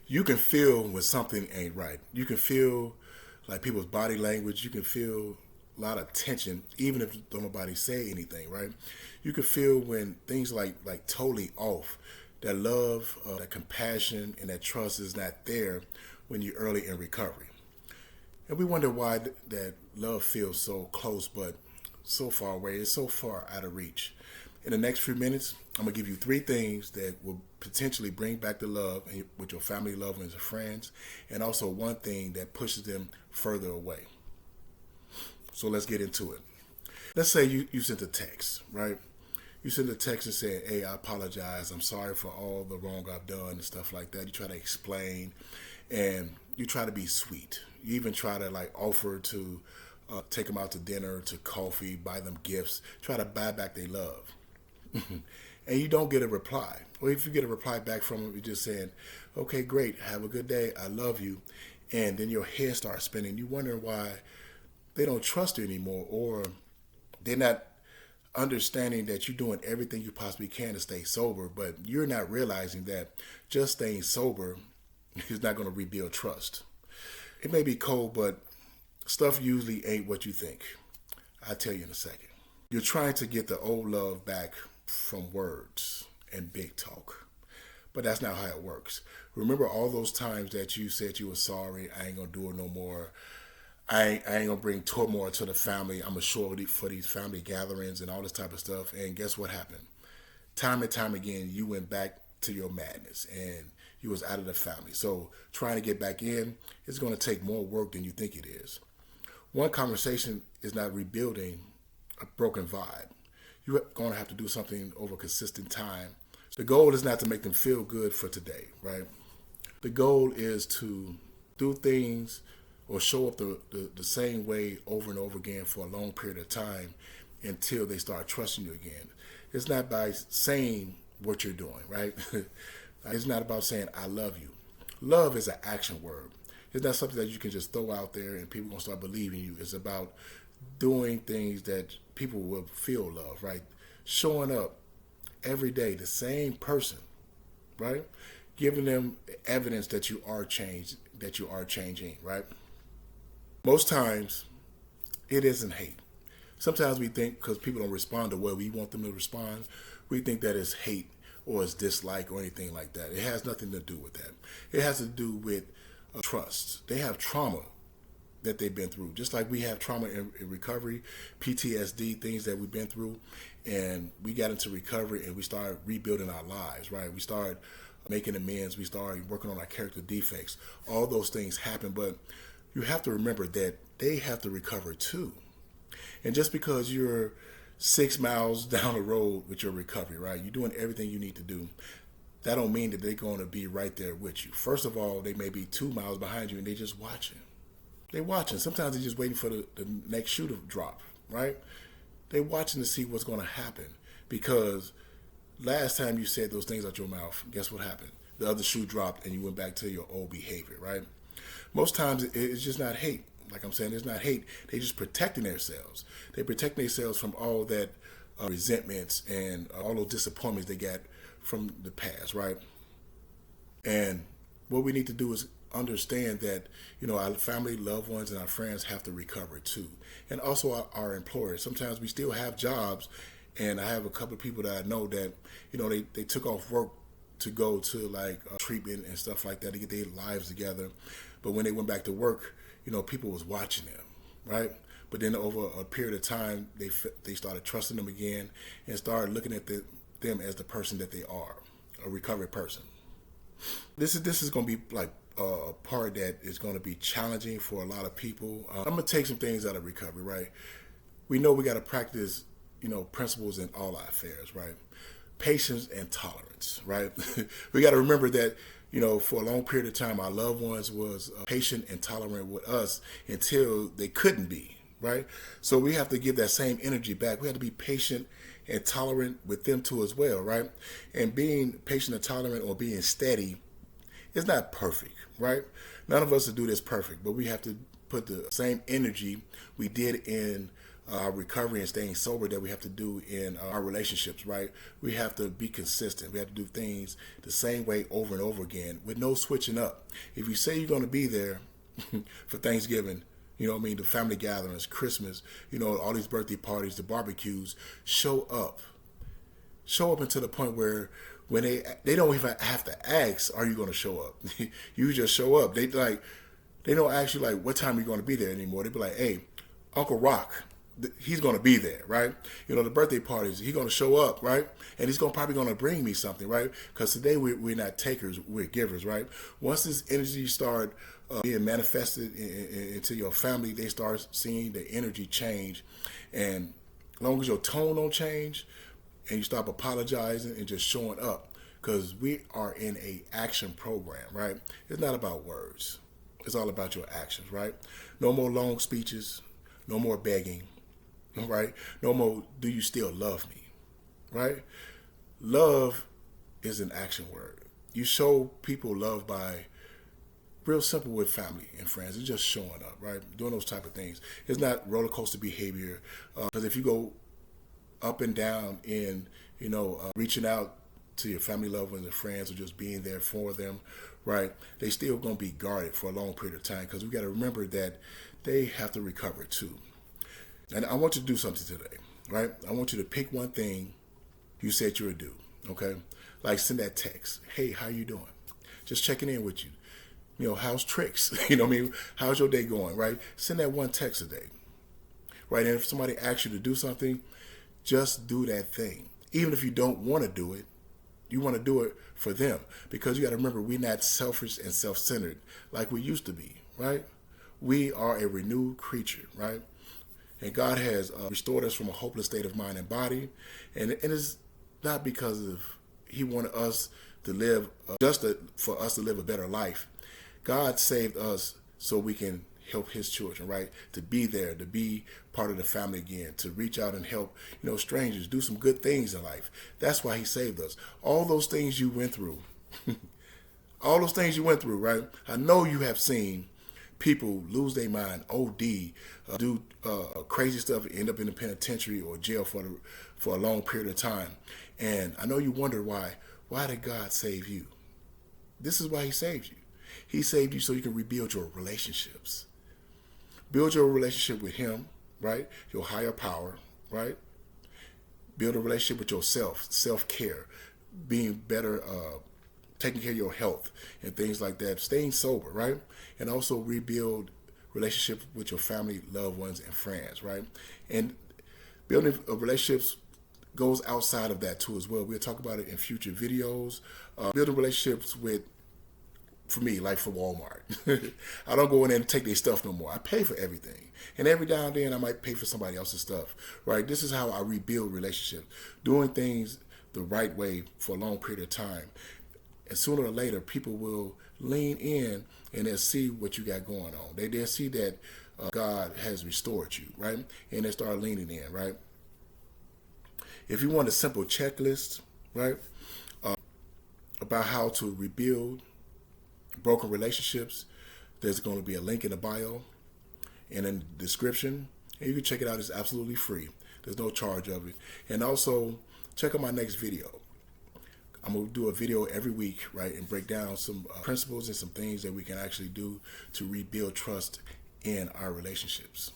You can feel when something ain't right. You can feel like people's body language. You can feel a lot of tension, even if don't nobody say anything, right? You can feel when things like totally off. That love, that compassion, and that trust is not there when you're early in recovery. And we wonder why that love feels so close, but so far away. It's so far out of reach. In the next few minutes, I'm gonna give you three things that will potentially bring back the love with your family, loved ones, and friends, and also one thing that pushes them further away. So let's get into it. Let's say you sent a text, right? You send a text and say, "Hey, I apologize. I'm sorry for all the wrong I've done," and stuff like that. You try to explain, and you try to be sweet. You even try to like offer to take them out to dinner, to coffee, buy them gifts, try to buy back their love. And you don't get a reply. Or if you get a reply back from them, you're just saying, "Okay, great. Have a good day. I love you." And then your head starts spinning. You wonder why they don't trust you anymore, or they're not understanding that you're doing everything you possibly can to stay sober, but you're not realizing that just staying sober is not going to rebuild trust. It may be cold, but stuff usually ain't what you think. I'll tell you in a second. You're trying to get the old love back from words and big talk, but that's not how it works. Remember all those times that you said you were sorry, I ain't going to do it no more. I ain't gonna bring turmoil to the family. I'm gonna show up for these family gatherings and all this type of stuff. And guess what happened? Time and time again, you went back to your madness and you was out of the family. So trying to get back in is gonna take more work than you think it is. One conversation is not rebuilding a broken vibe. You're gonna have to do something over consistent time. So the goal is not to make them feel good for today, right? The goal is to do things or show up the same way over and over again for a long period of time until they start trusting you again. It's not by saying what you're doing, right? It's not about saying, "I love you." Love is an action word. It's not something that you can just throw out there and people going to start believing you. It's about doing things that people will feel love, right? Showing up every day, the same person, right? Giving them evidence that you are changed, that you are changing, right? Most times, it isn't hate. Sometimes we think because people don't respond the way we want them to respond, we think that it's hate or it's dislike or anything like that. It has nothing to do with that. It has to do with trust. They have trauma that they've been through, just like we have trauma in recovery, PTSD, things that we've been through, and we got into recovery and we started rebuilding our lives, right? We started making amends. We started working on our character defects. All those things happen, but you have to remember that they have to recover too. And just because you're 6 miles down the road with your recovery, right? You're doing everything you need to do. That don't mean that they're going to be right there with you. First of all, they may be 2 miles behind you and they're just watching. They're watching. Sometimes they're just waiting for the next shoe to drop, right? They're watching to see what's going to happen. Because last time you said those things out your mouth, guess what happened? The other shoe dropped and you went back to your old behavior, right? Most times it's just not hate. Like I'm saying, it's not hate. They're just protecting themselves. They're protecting themselves from all that resentments and all those disappointments they got from the past, right? And what we need to do is understand that, our family, loved ones, and our friends have to recover too. And also our employers. Sometimes we still have jobs, and I have a couple of people that I know that, they took off work to go to like treatment and stuff like that to get their lives together. But when they went back to work, people was watching them, right? But then over a period of time, they started trusting them again and started looking at them as the person that they are, a recovered person. This is going to be like a part that is going to be challenging for a lot of people. I'm going to take some things out of recovery, right? We know we got to practice, principles in all our affairs, right? Patience and tolerance, right? We got to remember that, for a long period of time, our loved ones was patient and tolerant with us until they couldn't be, right? So we have to give that same energy back. We have to be patient and tolerant with them too as well, right? And being patient and tolerant or being steady is not perfect, right? None of us will do this perfect, but we have to put the same energy we did in our recovery and staying sober that we have to do in our relationships, right? We have to be consistent. We have to do things the same way over and over again with no switching up. If you say you're going to be there for Thanksgiving, you know what I mean, the family gatherings, Christmas, you know, all these birthday parties, the barbecues, show up. Show up until the point where when they don't even have to ask, are you going to show up? You just show up. They don't ask you like what time are you going to be there anymore. They be like, hey, Uncle Rock, he's going to be there, right? You know, the birthday parties, he's going to show up, right? And he's probably going to bring me something, right? Because today we're not takers, we're givers, right? Once this energy start being manifested into your family, they start seeing the energy change. And as long as your tone don't change and you stop apologizing and just showing up, because we are in a action program, right? It's not about words. It's all about your actions, right? No more long speeches, no more begging, right? No more, do you still love me, right? Love is an action word. You show people love by real simple with family and friends. It's just showing up, right? Doing those type of things. It's not roller coaster behavior. Because if you go up and down in, reaching out to your family, loved ones, and friends, or just being there for them, right? They still gonna be guarded for a long period of time because we got to remember that they have to recover too. And I want you to do something today, right? I want you to pick one thing you said you would do, okay? Like send that text. Hey, how you doing? Just checking in with you. You know, how's tricks? You know what I mean? How's your day going, right? Send that one text a day, right? And if somebody asks you to do something, just do that thing. Even if you don't want to do it, you want to do it for them because you got to remember we're not selfish and self-centered like we used to be, right? We are a renewed creature, right? And God has restored us from a hopeless state of mind and body. And it's not because of He wanted us to live, for us to live a better life. God saved us so we can help His children, right? To be there, to be part of the family again, to reach out and help, strangers, do some good things in life. That's why He saved us. All those things you went through, right? I know you have seen people lose their mind, OD, do crazy stuff, end up in the penitentiary or jail for a long period of time. And I know you wonder why. Why did God save you? This is why He saved you. He saved you so you can rebuild your relationships. Build your relationship with Him, right? Your higher power, right? Build a relationship with yourself, self-care, being better, taking care of your health and things like that, staying sober, right? And also rebuild relationships with your family, loved ones, and friends, right? And building relationships goes outside of that too as well. We'll talk about it in future videos. Building relationships with, for me, like for Walmart. I don't go in there and take their stuff no more. I pay for everything. And every now and then I might pay for somebody else's stuff, right? This is how I rebuild relationships. Doing things the right way for a long period of time. And sooner or later, people will lean in and they'll see what you got going on. They'll see that God has restored you, right? And they start leaning in, right? If you want a simple checklist, right, about how to rebuild broken relationships, there's going to be a link in the bio and in the description. And you can check it out. It's absolutely free. There's no charge of it. And also, check out my next video. I'm going to do a video every week, right, and break down some principles and some things that we can actually do to rebuild trust in our relationships.